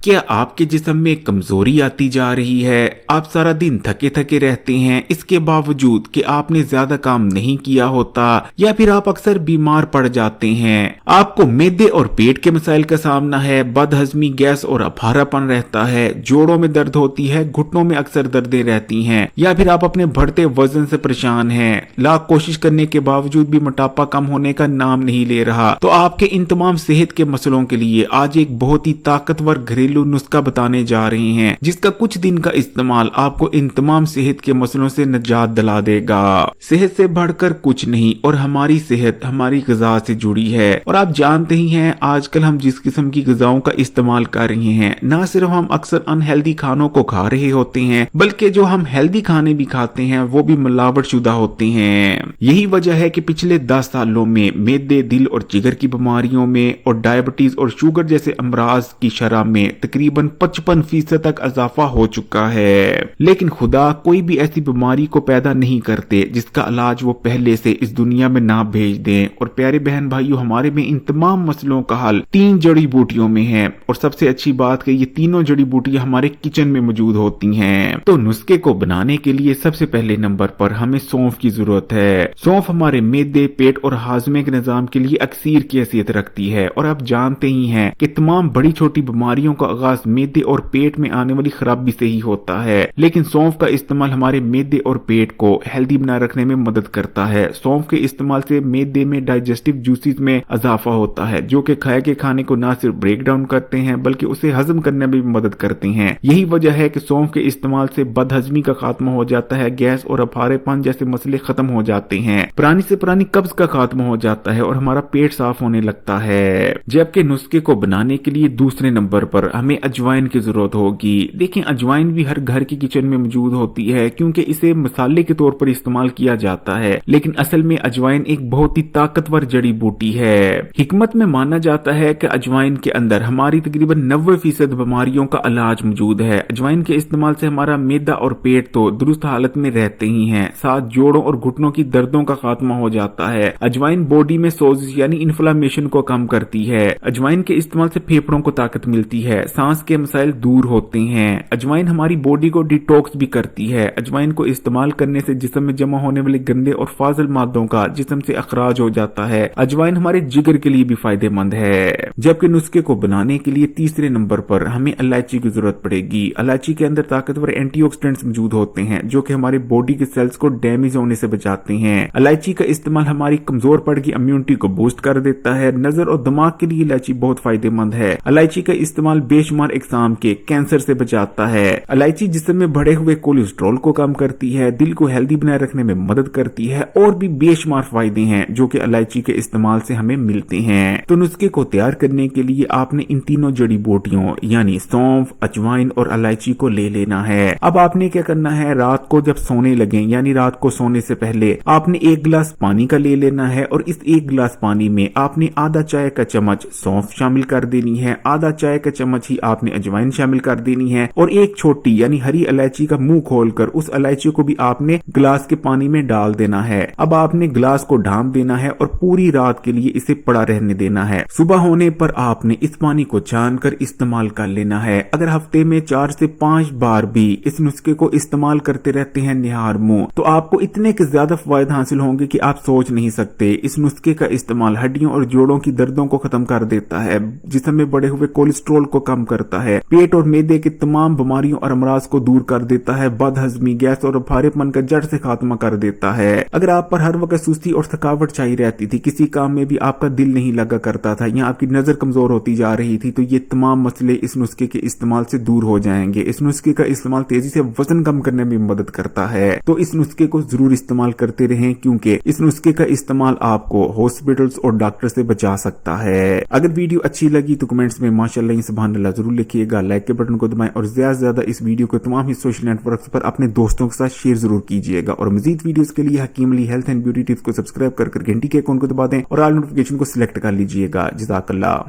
क्या आपके जिस्म में कमजोरी आती जा रही है? आप सारा दिन थके थके रहते हैं, इसके बावजूद कि आपने ज्यादा काम नहीं किया होता, या फिर आप अक्सर बीमार पड़ जाते हैं। आपको मैदे और पेट के मसाइल का सामना है, बदहजमी, गैस और अफारापन रहता है, जोड़ों में दर्द होती है, घुटनों में अक्सर दर्दें रहती हैं, या फिर आप अपने बढ़ते वजन से परेशान हैं, लाख कोशिश करने के बावजूद भी मोटापा कम होने का नाम नहीं ले रहा। तो आपके इन तमाम सेहत के मसलों के लिए आज एक बहुत ही ताकतवर घरेलू नुस्खा बताने जा रहे हैं, जिसका कुछ दिन का इस्तेमाल आपको इन तमाम सेहत के मसलों से निजात दिला देगा। सेहत से बढ़कर कुछ नहीं, और हमारी सेहत हमारी ग़िज़ा से जुड़ी है। और आप जानते ही हैं आजकल हम जिस किस्म की ग़िज़ाओं का इस्तेमाल कर रहे हैं, ना सिर्फ हम अक्सर अनहेल्दी खानों को खा रहे होते हैं, बल्कि जो हम हेल्दी खाने भी खाते हैं वो भी मिलावट शुदा होते हैं। यही वजह है कि पिछले 10 सालों में मैदे, दिल और जिगर की बीमारियों में और डायबिटीज और शुगर जैसे अमराज की शरह में तकरीबन 55% तक इजाफा हो चुका है। लेकिन खुदा कोई भी ऐसी बीमारी को पैदा नहीं करते जिसका इलाज वो पहले से इस दुनिया में ना भेज दें। और प्यारे बहन भाइयों, हमारे में इन तमाम मसलों का हल 3 जड़ी बूटियों में है। और सबसे अच्छी बात कि ये तीनों जड़ी बूटियां हमारे किचन में मौजूद होती हैं। तो नुस्खे को बनाने के लिए सबसे पहले नंबर पर हमें सौंफ की जरूरत है। सौंफ हमारे मैदे, पेट और हाजमे के निजाम के लिए अक्सीर की हैसियत रखती है। और आप जानते ही हैं कि तमाम बड़ी छोटी बीमारियों का आगाज मैदे और पेट में आने वाली खराबी से ही होता है। लेकिन सौंफ का इस्तेमाल हमारे मैदे और पेट को हेल्दी बना रखने में मदद करता है। सौंफ के इस्तेमाल से मैदे में डाइजेस्टिव जूसेस में इजाफा होता है, जो कि खाए के खाने को ना सिर्फ ब्रेक डाउन करते हैं बल्कि उसे हजम करने में भी मदद करते हैं। यही वजह है कि सौंफ के इस्तेमाल से बदहजमी का खात्मा हो जाता है, गैस और अफारेपन जैसे मसले खत्म हो जाते हैं, पुरानी से पुरानी कब्ज का खात्मा हो जाता है और हमारा पेट साफ होने लगता है। जबकि नुस्खे को बनाने के लिए दूसरे नंबर पर हमें अजवाइन की जरूरत होगी। देखें, अजवाइन भी हर घर की किचन में मौजूद होती है क्योंकि इसे मसाले के तौर पर इस्तेमाल किया जाता है, लेकिन असल में अजवाइन एक बहुत ही ताकतवर जड़ी बूटी है। हिकमत में माना जाता है कि अजवाइन के अंदर हमारी तकरीबन 90% बीमारियों का इलाज मौजूद है। अजवाइन के इस्तेमाल से हमारा मैदा और पेट तो दुरुस्त हालत में रहते ही हैं, साथ जोड़ों और घुटनों की दर्दों का खात्मा हो जाता है। अजवाइन बॉडी में सोजिश यानी इन्फ्लेमेशन को कम करती है। अजवाइन के इस्तेमाल से फेफड़ों को ताकत मिलती है, सांस के मसाइल दूर होते हैं। अजवाइन हमारी बॉडी को डिटॉक्स भी करती है। अजवाइन को इस्तेमाल करने से जिस्म में जमा होने वाले गंदे और फाजिल मादों का जिस्म से अखराज हो जाता है। अजवाइन हमारे जिगर के लिए भी फायदेमंद है। जबकि नुस्खे को बनाने के लिए तीसरे नंबर पर हमें इलायची की जरूरत पड़ेगी। इलायची के अंदर ताकतवर एंटीऑक्सीडेंट्स मौजूद होते हैं, जो कि हमारे बॉडी के सेल्स को डैमेज होने से बचाते हैं। इलायची का इस्तेमाल हमारी कमजोर पड़ गई इम्यूनिटी को बूस्ट कर देता है। नजर और दिमाग के लिए इलायची बहुत फायदेमंद है। इलायची का इस्तेमाल बेशुमार एग्जाम के कैंसर से बचाता है। इलायची जिस्म में बढ़े हुए कोलेस्ट्रॉल को कम करती है, दिल को हेल्दी बनाए रखने में मदद करती है, और भी बेशुमार फायदे हैं जो कि इलायची के इस्तेमाल से हमें मिलते हैं। तो नुस्खे को तैयार करने के लिए आपने इन तीनों जड़ी बूटियों यानी सौंफ, अजवाइन और इलायची को ले लेना है। अब आपने क्या करना है, रात को जब सोने लगे यानी रात को सोने से पहले आपने 1 गिलास पानी का ले लेना है, और इस 1 गिलास पानी में आपने आधा चाय का चम्मच सौंफ शामिल कर देनी है, आधा चाय का चम्मच ही आपने अजवाइन शामिल कर देनी है, और एक छोटी यानी हरी इलायची का मुंह खोलकर उस इलायची को भी आपने गिलास के पानी में डाल देना है। अब आपने गिलास को ढांप देना है और पूरी रात के लिए इसे पड़ा रहने देना है। सुबह होने पर आपने इस पानी को छानकर इस्तेमाल कर लेना है। अगर हफ्ते में 4 से 5 बार भी इस नुस्खे को इस्तेमाल करते रहते हैं निहार मुंह, तो आपको इतने के ज्यादा फायदे हासिल होंगे कि आप सोच नहीं सकते। इस नुस्खे का इस्तेमाल हड्डियों और जोड़ों की दर्दों को खत्म कर देता है, जिस्म में बढ़े हुए कोलेस्ट्रॉल को कम करता है, पेट और मैदे के तमाम बीमारियों और अमराज को दूर कर देता है, बदहजमी, गैस और अफारेपन का जड़ से खात्मा कर देता है। अगर आप पर हर वक्त सुस्ती और थकावट छाई रहती थी, किसी काम में भी आपका दिल नहीं लगा करता था, या आपकी नजर कमजोर होती जा रही थी, तो ये तमाम मसले इस नुस्खे के इस्तेमाल से दूर हो जाएंगे। इस नुस्खे का इस्तेमाल तेजी से वजन कम करने में मदद करता है। तो इस नुस्खे को जरूर इस्तेमाल करते रहें, क्योंकि इस नुस्खे का इस्तेमाल आपको हॉस्पिटल्स और डॉक्टर से बचा सकता है। अगर वीडियो अच्छी लगी तो कमेंट्स में माशाअल्लाह सुभान अल्लाह जरूर लिखिएगा, लाइक के बटन को दबाएं और ज्यादा से ज्यादा इस वीडियो को तमाम ही सोशल नेटवर्क्स पर अपने दोस्तों के साथ शेयर जरूर कीजिएगा। और मजीद वीडियोस के लिए Hakeem Ali health and beauty tips को सब्सक्राइब कर घंटी के आइकन को दबा दें और ऑल नोटिफिकेशन को सिलेक्ट कर लीजिएगा। जज़ाकल्लाह।